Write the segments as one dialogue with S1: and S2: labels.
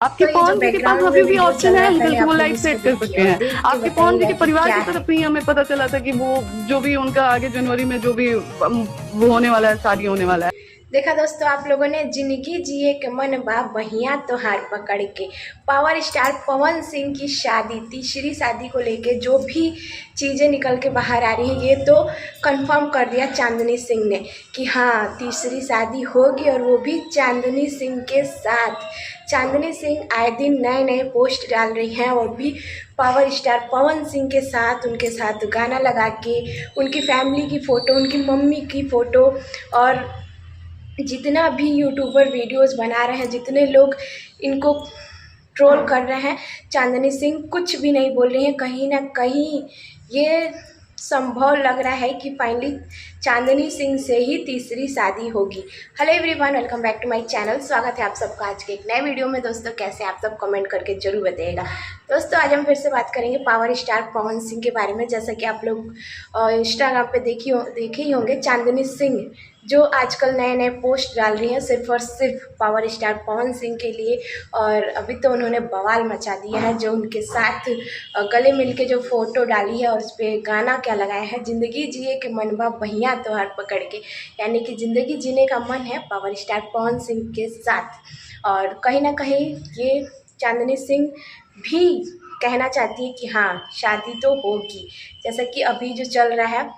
S1: आपके
S2: तो ये जो
S1: पवन जी के पास
S2: बैकग्राउंड में
S1: अभी भी
S2: वीडियो
S1: ऑप्शन
S2: चल रहा
S1: है
S2: है, पहले
S1: बल्कि वो
S2: आप लोग
S1: लाइव
S2: इसको
S1: सेट कर
S2: देखिए
S1: सकते
S2: और
S1: हैं।
S2: देख के
S1: आपके पवन जी
S2: बताइएगा
S1: के
S2: कि ये
S1: परिवार
S2: क्या
S1: की
S2: है।
S1: तरफ ही हमें पता चला था कि वो जो भी उनका आगे जनवरी में जो भी वो होने वाला है, शादी होने वाला है।
S2: देखा दोस्तों, आप लोगों ने जिंदगी जिए के मन बा बहिया तोहार पकड़ के, पावर स्टार पवन सिंह की शादी, तीसरी शादी को लेके जो भी चीज़ें निकल के बाहर आ रही हैं, ये तो कंफर्म कर दिया चांदनी सिंह ने कि हाँ तीसरी शादी होगी, और वो भी चांदनी सिंह के साथ। चांदनी सिंह आए दिन नए नए पोस्ट डाल रही हैं, और भी पावर स्टार पवन सिंह के साथ, उनके साथ गाना लगा के, उनकी फैमिली की फ़ोटो, उनकी मम्मी की फ़ोटो, और जितना भी यूट्यूबर वीडियोस बना रहे हैं, जितने लोग इनको ट्रोल कर रहे हैं, चांदनी सिंह कुछ भी नहीं बोल रही हैं। कहीं ना कहीं ये संभव लग रहा है कि फाइनली चांदनी सिंह से ही तीसरी शादी होगी। Hello everyone, welcome back to my channel. स्वागत है आप सबका आज के एक नए वीडियो में। दोस्तों कैसे आप सब कमेंट करके जरूर बताइएगा। दोस्तों आज हम फिर से बात करेंगे पावर स्टार पवन सिंह के बारे में। जैसा कि आप लोग इंस्टाग्राम पे देखे ही होंगे, चांदनी सिंह जो आजकल नए नए पोस्ट डाल रही हैं सिर्फ और सिर्फ पावर स्टार पवन सिंह के लिए। और अभी तो उन्होंने बवाल मचा दिया है, जो उनके साथ गले मिल के जो फ़ोटो डाली है और उस पर गाना क्या लगाया है, ज़िंदगी जिए के मनबा बहिया तोहार पकड़ के, यानी कि ज़िंदगी जीने का मन है पावर स्टार पवन सिंह के साथ। और कहीं ना कहीं ये चांदनी सिंह भी कहना चाहती है कि हाँ शादी तो होगी। जैसा कि अभी जो चल रहा है,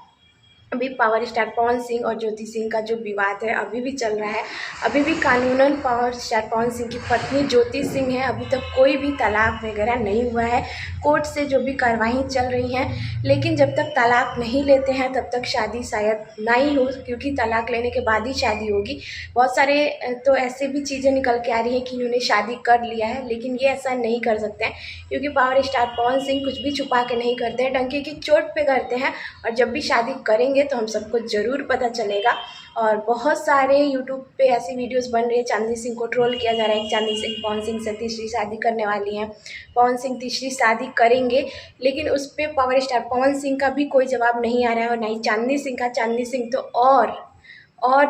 S2: अभी पावर स्टार पवन सिंह और ज्योति सिंह का जो विवाद है अभी भी चल रहा है। अभी भी कानूनन पावर स्टार पवन सिंह की पत्नी ज्योति सिंह है, अभी तक कोई भी तलाक वगैरह नहीं हुआ है। कोर्ट से जो भी कार्रवाई चल रही हैं, लेकिन जब तक तलाक नहीं लेते हैं तब तक शादी शायद ना ही हो, क्योंकि तलाक लेने के बाद ही शादी होगी। बहुत सारे तो ऐसे भी चीज़ें निकल के आ रही हैं कि उन्होंने शादी कर लिया है, लेकिन ये ऐसा नहीं कर सकते हैं, क्योंकि पावर स्टार पवन सिंह कुछ भी छुपा के नहीं करते हैं, डंके की चोट पे करते हैं। और जब भी शादी करेंगे तो हम सबको ज़रूर पता चलेगा। और बहुत सारे यूट्यूब पे ऐसी वीडियोस बन रही है, चांदनी सिंह को ट्रोल किया जा रहा है, चांदनी सिंह पवन सिंह से तीसरी शादी करने वाली हैं, पवन सिंह तीसरी शादी करेंगे, लेकिन उस पर पावर स्टार पवन सिंह का भी कोई जवाब नहीं आ रहा है और ना ही चांदनी सिंह का। चांदनी सिंह तो और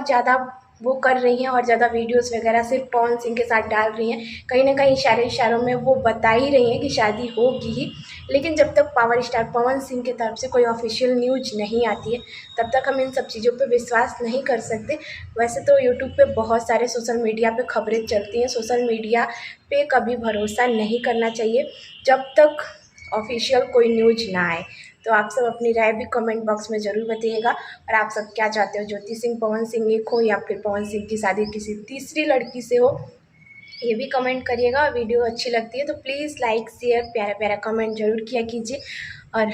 S2: ज़्यादा वो कर रही हैं, और ज़्यादा वीडियोस वगैरह सिर्फ पवन सिंह के साथ डाल रही हैं। कहीं ना कहीं इशारों में वो बता ही रही हैं कि शादी होगी ही, लेकिन जब तक पावर स्टार पवन सिंह की तरफ से कोई ऑफिशियल न्यूज़ नहीं आती है तब तक हम इन सब चीज़ों पे विश्वास नहीं कर सकते। वैसे तो यूट्यूब पे बहुत सारे सोशल मीडिया पे खबरें चलती हैं, सोशल मीडिया पे कभी भरोसा नहीं करना चाहिए जब तक ऑफिशियल कोई न्यूज़ ना आए। तो आप सब अपनी राय भी कमेंट बॉक्स में ज़रूर बताइएगा। और आप सब क्या चाहते हो, ज्योति सिंह पवन सिंह एक हो या फिर पवन सिंह की शादी किसी तीसरी लड़की से हो, ये भी कमेंट करिएगा। वीडियो अच्छी लगती है तो प्लीज़ लाइक शेयर प्यारा प्यारा कमेंट ज़रूर किया कीजिए। और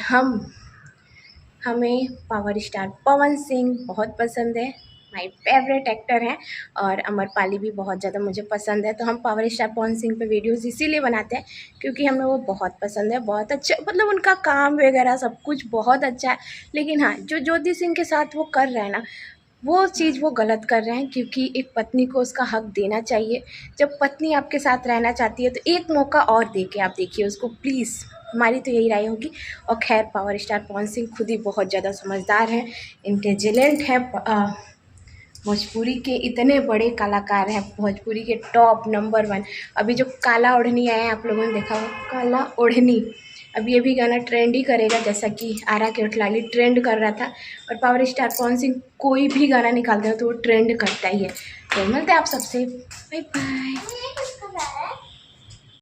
S2: हमें पावर स्टार पवन सिंह बहुत पसंद है, माय फेवरेट एक्टर हैं। और अमरपाली भी बहुत ज़्यादा मुझे पसंद है। तो हम पावर स्टार पवन सिंह पे वीडियोस इसीलिए बनाते हैं क्योंकि हमें वो बहुत पसंद है, बहुत अच्छा, मतलब उनका काम वगैरह सब कुछ बहुत अच्छा है। लेकिन हाँ, जो ज्योति सिंह के साथ वो कर रहे हैं ना, वो चीज़ वो गलत कर रहे हैं, क्योंकि एक पत्नी को उसका हक देना चाहिए। जब पत्नी आपके साथ रहना चाहती है तो एक मौका और दे के आप देखिए उसको प्लीज़, हमारी तो यही राय होगी। और खैर पावर स्टार पवन सिंह खुद ही बहुत ज़्यादा समझदार हैं, इंटेलिजेंट हैं, भोजपुरी के इतने बड़े कलाकार हैं, भोजपुरी के टॉप नंबर 1। अभी जो काला ओढ़नी आया है, आप लोगों ने देखा हो काला ओढ़नी, अभी ये भी गाना ट्रेंड ही करेगा, जैसा कि आरा के उठलाली ट्रेंड कर रहा था। और पावर स्टार पवन सिंह कोई भी गाना निकालते हैं तो वो ट्रेंड करता ही है। तो मिलते हैं आप सबसे, बाय बाय।